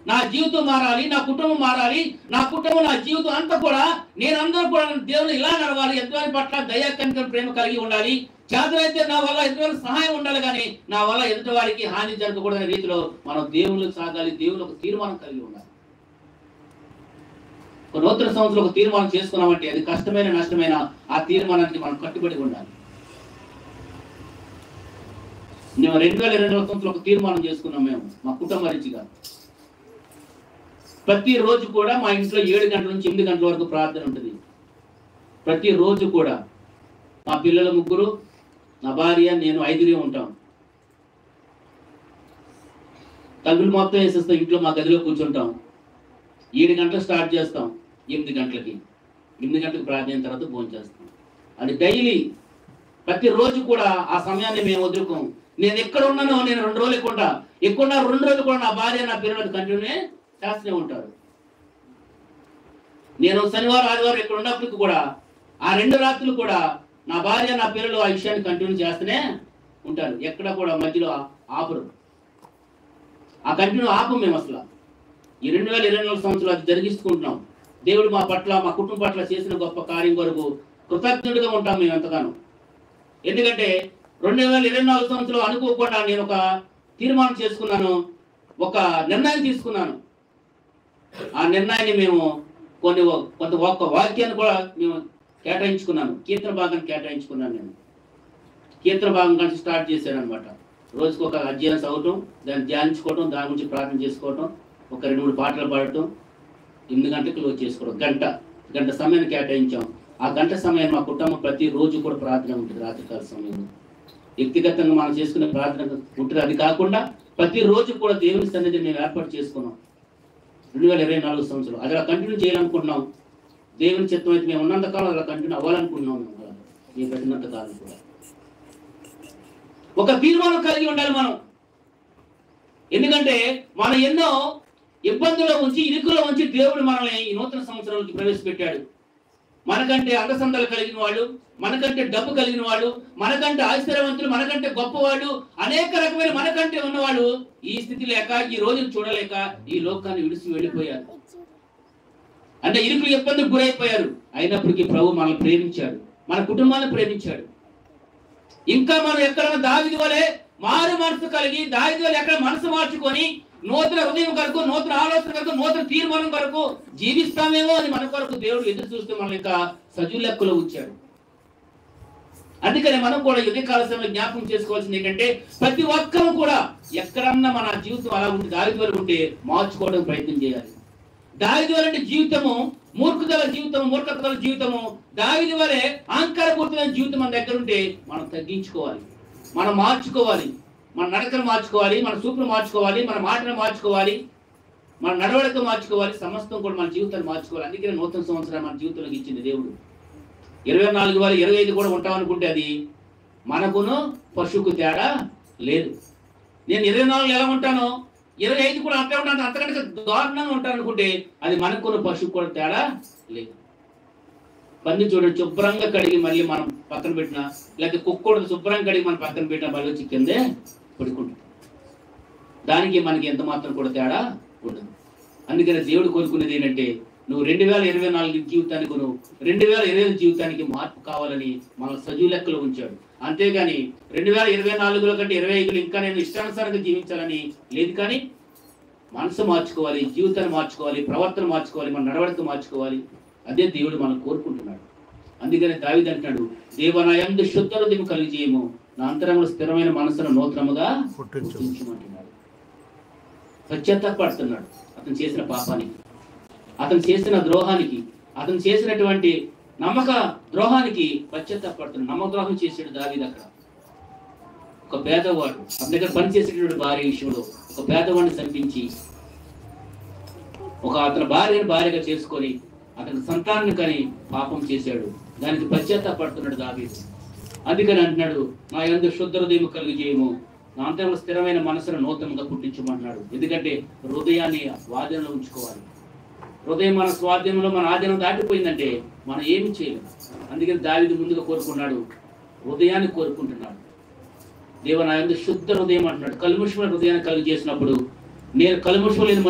నా జీవితం మారాలి, నా కుటుంబం మారాలి, నా కుటుంబం నా జీవితం అంతా కూడా నేనందరూ కూడా దేవుని ఇలా నడవాలి, ఎదుటి పట్ల దయా కనికరం ప్రేమ కలిగి ఉండాలి, చేతనైతే నా వల్ల ఎదుటి సహాయం ఉండాలి, కానీ నా వల్ల ఎదుటి వారికి హాని జరగకూడదనే రీతిలో మనం దేవుళ్ళకి సాగాలి. దేవుని ఒక తీర్మానం కలిగి ఉండాలి. ఒక నూతన సంవత్సరం ఒక తీర్మానం చేసుకున్నామంటే అది కష్టమైన నష్టమైన ఆ తీర్మానానికి మనం కట్టుబడి ఉండాలి. మేము 2022 సంవత్సరం ఒక తీర్మానం చేసుకున్నాం. మేము మా కుటుంబ రీతిగా ప్రతిరోజు కూడా మా ఇంట్లో 7 గంటల నుంచి 8 గంటల వరకు ప్రార్థన ఉంటుంది. ప్రతిరోజు కూడా మా పిల్లలు 3, నా భార్య, నేను 5 ఉంటాం. తగులు మొత్తం వేసేస్తాం. ఇంట్లో మా గదిలో కూర్చుంటాం. 7 గంటలకు స్టార్ట్ చేస్తాం. 8 గంటలకు ప్రార్థన తర్వాత భోజనం చేస్తాం. అది డైలీ ప్రతిరోజు కూడా ఆ సమయాన్ని మేము వదులుకోం. నేను ఎక్కడ ఉన్నానో నేను 2 రోజులు ఎక్కువ 2 రోజులు కూడా నా భార్య నా పిల్లలు కంటిన్యూ చేస్తూనే ఉంటారు. నేను శనివారం ఆదివారం ఎక్కడ ఉన్నప్పటికీ కూడా ఆ 2 రాత్రులు కూడా నా భార్య నా పిల్లలు ఆ విషయాన్ని కంటిన్యూ చేస్తూనే ఉంటారు. ఎక్కడ కూడా మధ్యలో ఆపరు. ఆ కంటిన్యూ ఆపం మేము అసలు. ఈ 2024 సంవత్సరాలు అది జరిగిస్తుంటున్నాం. దేవుడు మా పట్ల మా కుటుంబం పట్ల చేసిన గొప్ప కార్యం కొరకు కృతజ్ఞుడిగా ఉంటాం మేము ఎంతగానో. ఎందుకంటే 2024 సంవత్సరం అనుకోకుండా నేను ఒక తీర్మానం చేసుకున్నాను, ఒక నిర్ణయం తీసుకున్నాను. ఆ నిర్ణయాన్ని మేము కొంత ఒక్క వాక్యాన్ని కూడా మేము కేటాయించుకున్నాను. కీర్తన భాగాన్ని కేటాయించుకున్నాను. నేను కీర్తన భాగం నుంచి స్టార్ట్ చేశాను అనమాట. రోజుకు ఒక అధ్యయనం చదవటం, దాన్ని ధ్యానించుకోవటం, దాని గురించి ప్రార్థన చేసుకోవటం, ఒక 2-3 పాటలు పాడటం, 8 గంటలకు క్లోజ్ చేసుకోవడం. గంట సమయాన్ని కేటాయించాం. ఆ గంట సమయాన్ని మా కుటుంబం ప్రతిరోజు కూడా ప్రార్థన ఉంటుంది. రాత్రికాల సమయంలో వ్యక్తిగతంగా మనం చేసుకునే ప్రార్థన ఉంటుంది. అది కాకుండా ప్రతిరోజు కూడా దేవుని సన్నిధిని మేము ఏర్పాటు చేసుకున్నాం 2024 సంవత్సరం. అది అలా కంటిన్యూ చేయాలనుకుంటున్నాం. దేవుని చిత్తం అయితే మేము ఉన్నంతకాలం అలా కంటిన్యూ అవ్వాలనుకుంటున్నాం. మేము పెట్టినంత కాలం కూడా ఒక తీర్మానం కలిగి ఉండాలి మనం. ఎందుకంటే మనం ఎన్నో ఇబ్బందుల్లో ఉంచి ఇరుకులో ఉంచి దేవుడు మనల్ని ఈ నూతన సంవత్సరంలోకి ప్రవేశపెట్టాడు. మనకంటే అందసందాలు కలిగిన వాళ్ళు, మనకంటే డబ్బు కలిగిన వాళ్ళు, మనకంటే ఆశ్చర్యవంతులు, మనకంటే గొప్పవాళ్ళు, అనేక రకమైన మనకంటే ఉన్నవాళ్ళు ఈ స్థితి లేక, ఈ రోజును చూడలేక ఈ లోకాన్ని విడిచి వెళ్ళిపోయారు. అంటే ఇరుకులు ఇబ్బందులకు గురైపోయారు. అయినప్పటికీ ప్రభు మనల్ని ప్రేమించాడు, మన కుటుంబాన్ని ప్రేమించాడు. ఇంకా మనం ఎక్కడైనా దావీదు వలె మారు మనసు కలిగి, దావీదు వలె ఎక్కడ మనసు మార్చుకొని నూతన హృదయం కొరకు, నూతన ఆలోచన కొరకు, నూతన తీర్మానం కొరకు జీవిస్తామేమో అని మన కొరకు దేవుడు ఎదురు చూస్తూ మనల్ని ఇంకా సజీవ లెక్కలో ఉంచాడు. అందుకని మనం కూడా ఉదయకాల సమయంలో జ్ఞాపకం చేసుకోవాల్సింది ఏంటంటే ప్రతి ఒక్కరూ కూడా ఎక్కడన్నా మన జీవితం అలా ఉంటే, దావీదు వలె ఉంటే మార్చుకోవడానికి ప్రయత్నం చేయాలి. దావీదు వలె జీవితము మూర్ఖతల జీవితము, దావీదు వలె అహంకారపూరితమైన జీవితం మన దగ్గర ఉంటే మనం తగ్గించుకోవాలి, మనం మార్చుకోవాలి, మన నడకను మార్చుకోవాలి, మన చూపును మార్చుకోవాలి, మన మాటను మార్చుకోవాలి, మన నడవడిక మార్చుకోవాలి, సమస్తం కూడా మన జీవితాన్ని మార్చుకోవాలి. అందుకనే నూతన సంవత్సరం మన జీవితంలోకి ఇచ్చింది దేవుడు. 24 వారు 25 కూడా ఉంటామనుకుంటే అది మనకును పశువుకు తేడా లేదు. నేను 24 ఎలా ఉంటానో 25 కూడా అంతే ఉంటాను, అంతకంటే దారుణంగా ఉంటాను అనుకుంటే అది మనకున్న పశువుకు కూడా తేడా లేదు. పంది చూడండి, శుభ్రంగా కడిగి మళ్ళీ మనం పక్కన పెట్టినా, లేకపోతే కుక్కడు శుభ్రంగా కడిగి మనం పక్కన పెట్టినా మళ్ళీ వచ్చి కిందే పడుకుంటుంది. దానికి మనకి ఎంత మాత్రం కూడా తేడా ఉండదు. అందుకని దేవుడు కోరుకునేది ఏంటంటే నువ్వు 2024 జీవితానికి, నువ్వు 2025 జీవితానికి మార్పు కావాలని మన సజీవ లెక్కలో ఉంచాడు. అంతేగాని 2024లో కంటే 25లో ఇంకా నేను ఇష్టానుసారంగా జీవించాలని లేదు. కానీ మనసు మార్చుకోవాలి, జీవితాన్ని మార్చుకోవాలి, ప్రవర్తన మార్చుకోవాలి, మన నడవడిక మార్చుకోవాలి. అదే దేవుడు మనం కోరుకుంటున్నాడు. అందుకని దావీదు అంటున్నాడు, దేవా నా యందు శుద్ధ హృదయం కలిగజేయము, నా అంతరంగంలో స్థిరమైన మనసును నూతనముగా పుట్టించమంటున్నాడు. పశ్చాత్తాపడుతున్నాడు అతను చేసిన పాపానికి, అతను చేసిన ద్రోహానికి, అతను చేసినటువంటి నమ్మక ద్రోహానికి పశ్చాత్తాపడుతున్నాడు. నమ్మక ద్రోహం చేసాడు దావీదు. అక్కడ ఒక పేదవాడు అతని దగ్గర పనిచేసేటటువంటి భార్య విషయంలో ఒక పేదవాడిని చంపించి అతని భార్యగా చేసుకొని అతని సంతానాన్ని కని పాపం చేశాడు. దానికి పశ్చాత్తాపడుతున్నాడు దావీదు. అందుకని అంటున్నాడు, నా యందు శుద్ధ హృదయం కలిగజేయము, నా అంతరంగంలో స్థిరమైన మనసును నూతనంగా పుట్టించమన్నాడు. ఎందుకంటే హృదయాన్ని స్వాధీనంలో ఉంచుకోవాలి. హృదయం మన స్వాధీనంలో, మన ఆధీనం దాటిపోయిందంటే మనం ఏమి చేయలేము. అందుకని దావీదు ముందుగా కోరుకున్నాడు, హృదయాన్ని కోరుకుంటున్నాడు. దేవ నా యందు శుద్ధ హృదయం అంటున్నాడు. కల్ముషమైన హృదయాన్ని కలిగి చేసినప్పుడు నేను కల్ముషం లేని